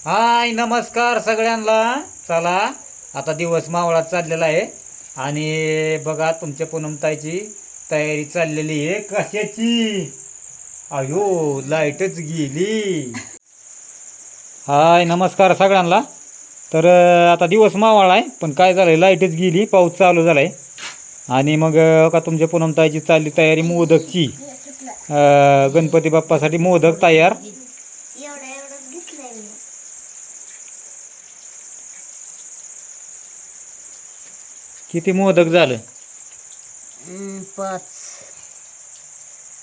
हाय नमस्कार सगळ्यांना. चला आता दिवस मावळात चाललेला आहे आणि बघा तुमच्या पूनमताईची तयारी चाललेली आहे. कशाची? अयो लाईटच गेली. हाय नमस्कार सगळ्यांना. तर आता दिवस मावळा आहे पण काय झालंय लाईटच गेली, पाऊस चालू झालाय आणि मग का तुमच्या पूनमताईची चालली तयारी मोदकची. गणपती बाप्पासाठी मोदक तयार. किती मोदक झालं? पाच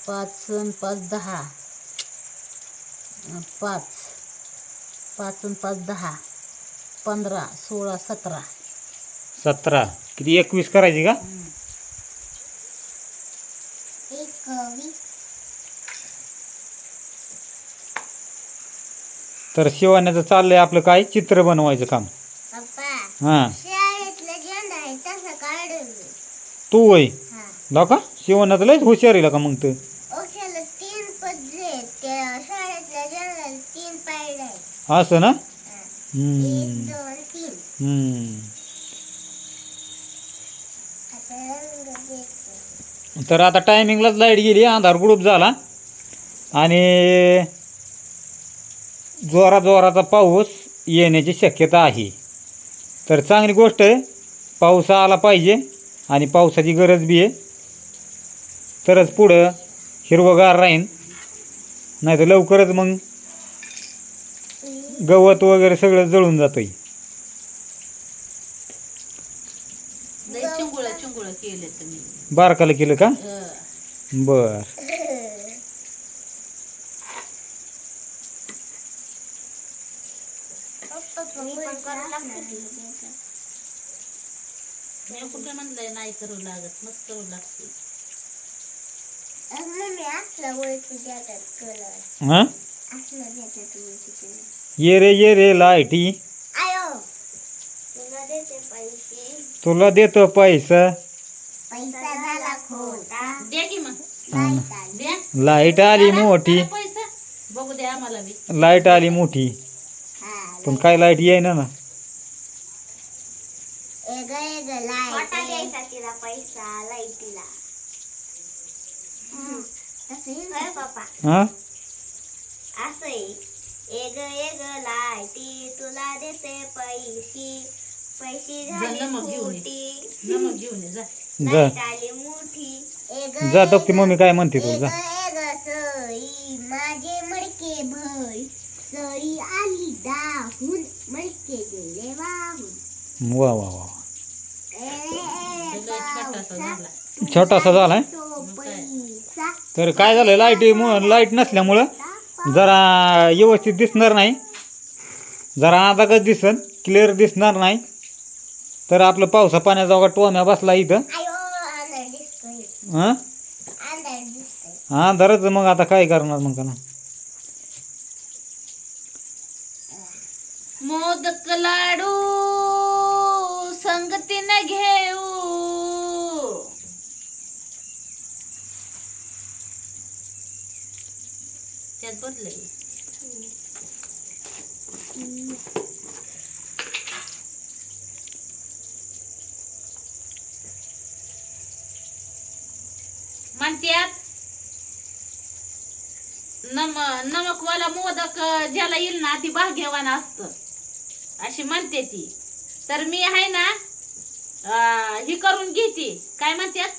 पाच अन पाच 10. पाच पाच अन पाच 10, 15, 16, 17. 17 किती? 21 करायची का? 21. तर शिवाण्याचं चाललंय आपलं काय चित्र बनवायचं काम. हां तू वय ला का शिवण्याचं लयच हुशार आहे का मग तर. असं ना. तर आता टायमिंगलाच लाईट गेली, अंधार गुडूप झाला आणि जोराचा पाऊस येण्याची शक्यता आहे. तर चांगली गोष्ट आहे, पाऊस आला पाहिजे आणि पावसाची गरज बी आहे. तरच पुढं हिरवगार राहीन, नाही तर लवकरच मग गवत वगैरे सगळं जळून जातं. बारकाला केलं का? बर. कुठे म्हणलंय नाही करू लागत, मस्त करू लागते. हां ये रे लाईटी. तुला देतो पैसा. लाईट आली मोठी. बघू दे आम्हाला बी. लाईट आली मोठी पण काय लाईट येईना ना. हा लाईटी तुला देते पैशी पैशी जा बघ मम्मी काय म्हणते तू. जा माझे मडके भर सरी आली दाहून मडके गेले वाहून. वा वा वा. छोटासा झालाय. तर काय झालं लाईट नसल्यामुळं जरा व्यवस्थित दिसणार नाही, जरा आदागच दिसन, क्लिअर दिसणार नाही. तर आपलं पावसा पाण्याचा टोम्या बसला इथं. हां अंधारच मग आता काय करणार मग का ना. मोदक लाडू संगतीने घेऊ, त्यात बदले. म्हणत्यात नमकवाला मोदक ज्याला येईल ना ती भाग्यवान असत अशी म्हणते ती. तर मी आहे ना ही करून घेते, काय म्हणतात,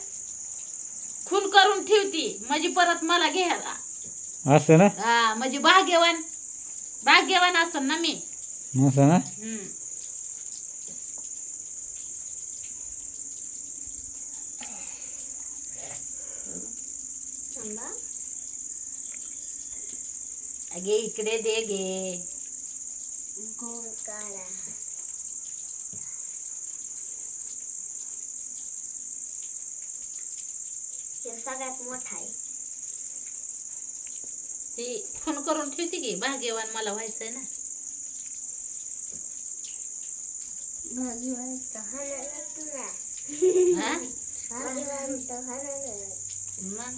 खून करून ठेवती म्हणजे परत मला घ्यायला. असं ना. हा म्हणजे भाग्यवान असं ना मी. असं ना. अगे इकडे दे गे. गोल काढा. सगळ्यात मोठा आहे. ती खून करून ठेवते की भाग्यवान मला व्हायचंय ना. भाग्यवान तर तुला. भाग्यवान तर मग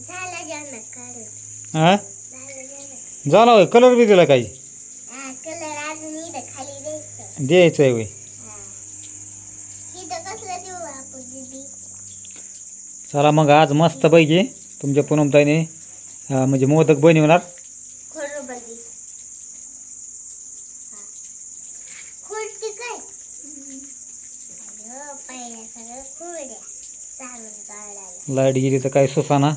झालं ज्यांना काढ. हा झालं झाला होय कलर बी दिला काही कलर अजून इथं खाली द्यायचं. द्यायचं आहे होय. इथं कसलं देऊ आपण दीदी? चला मग आज मस्तपैकी तुमच्या पूनमताईने म्हणजे मोदक बनवणार. खरं बघी खुर्ची काय अगं पहिल्या सगळं खुर्ड्या चालून काढायला. लाईट गेली तर काय सुसाना.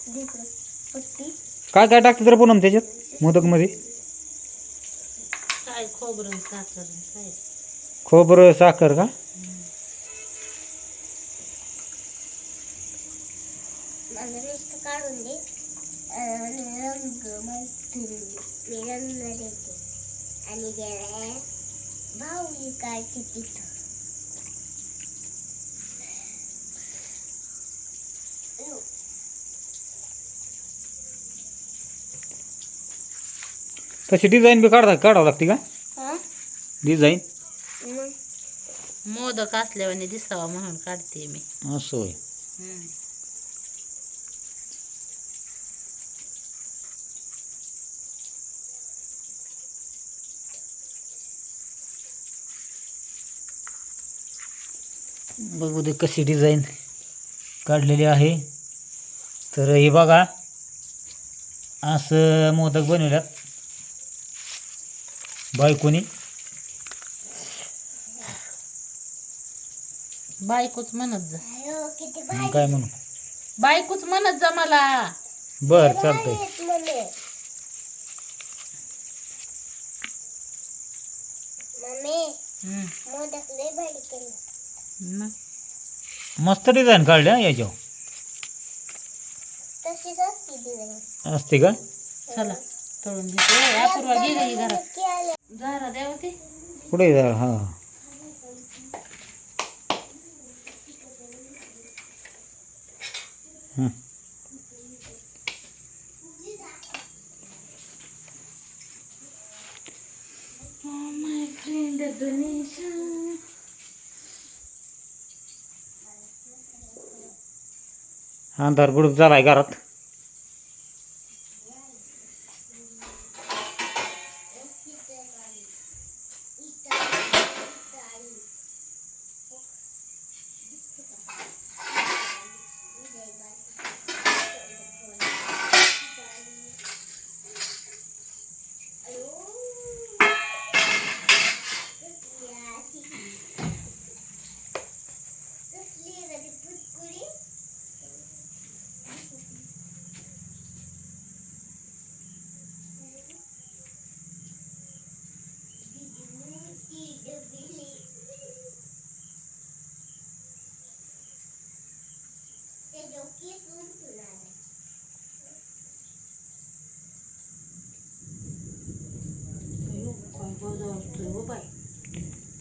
दिकडं पट्टी काय काय टाकते तर पूनम त्याच्यात मोदकमध्ये? काय खोबरं साखर काय खोबरं साखर का? मला नुसतं काढून दे रंग माहिती मी रंग देते आणि गेल्या भाऊली काढते तिथं. तशी डिझाईन बी काढावं लागते का? हा डिझाईन मग मोदक असल्यावाने दिसावा म्हणून काढते मी. असं होय. बघू दे कशी डिझाईन काढलेली आहे. तर हे बघा असं मोदक बनवल्यात बायकोनी. बायकोच म्हणत जा, अयो किती मग काय म्हणू. बायकोच म्हणत जा मला. बर चालतंय. मम्मी मम्मी हम्म. मोदक लय भारी केलं. मग मस्त डिझाईन काढल्या याच्यावर. तशीच असती डिझाईन. असते का? चला तळून घेते. अपूर्वा गेली घरात. जरा द्या होते. पुढे जा. हा हं. माय फ्रेंड गणेशा. अंधार बुडूक झालाय घरात.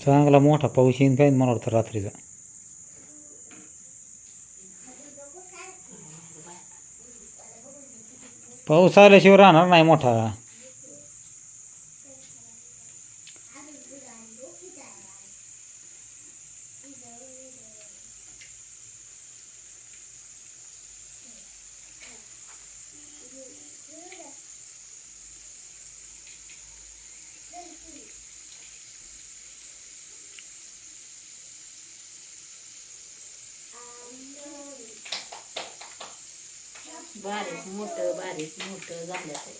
चांगला मोठा पाऊस येईन काय मला वाटतं रात्रीचा. पाऊस आल्याशिवाय राहणार नाही मोठा. बारीक मोठं झालं ते.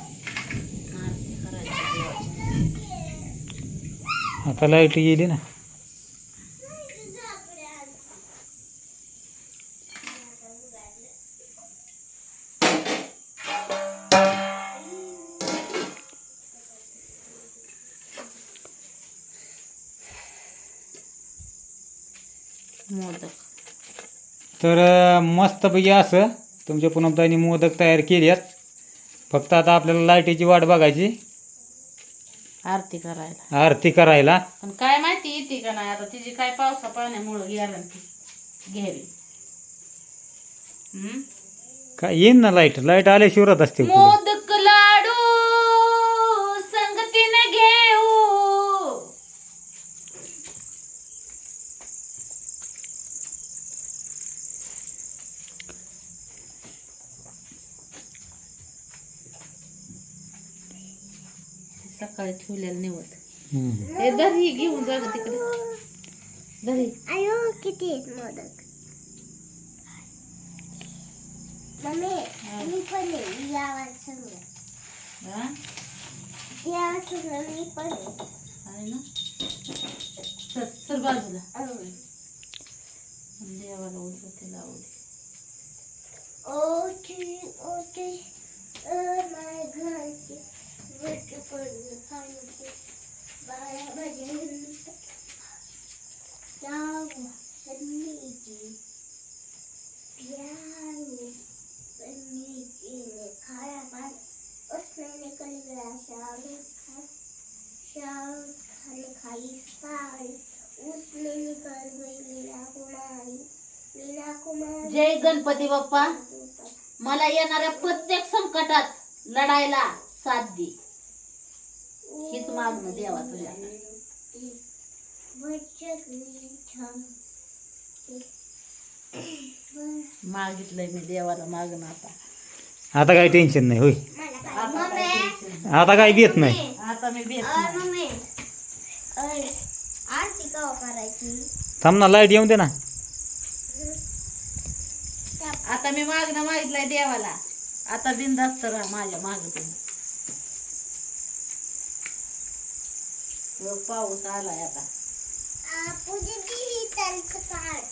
आरती करायची देवाची. आता लाईट गेली ना. मोदक तर मस्तपैकी असं तुमच्या पूनमताईंनी मोदक तयार केली आहेत. फक्त आता आपल्याला लाईटीची वाट बघायची आरती करायला. आरती करायला. पण काय माहिती येते का नाही आता तिची काय पावसा पाण्यामुळं गॅरंटी घ्यावी. काय येईन ना लाईट. लाईट आल्याशिवाय राहत असते पुढं. मोदक लाडू संगतीने घेऊ. सकाळी ठेवलेलं निवत. हम्म. हे दही घेऊन जा गं तिकडे. दही आयो किती आहेत मोदक. मम्मी मी पण आहे यावर सगळं. हा? यावर सगळं मी पण आहे. आहे ना. चल चल बाजूला. अं. देवाला उदबत्ती लावू दे. ओटी माय घरची वट पडली खाली बाळा माझे जाऊ सन्नीची प्यारू सन्नीची ने खाया पान उसने निकल गया शाहरुख खान खाई साड़ी उसने निकल गई लीला कुमारी जय गणपती बाप्पा. मला येणाऱ्या प्रत्येक संकटात लढायला साथ दे. हीच मागणं देवा तुझ्या. मागितलंय मी देवाला मागणं आता. आता काही टेन्शन नाही होय. आता काय टेन्शन. आता काही येत नाही. आता मी भेट नाही. मम्मी आरती कवा करायची. थांब ना लाईट येऊन दे ना. आता मी मागणं मागितलंय देवाला. आता बिनधास्त राहा माझ्या माग तुम्ही. पाऊस आलाय आता. पूजा दी त्यांचं कार्ड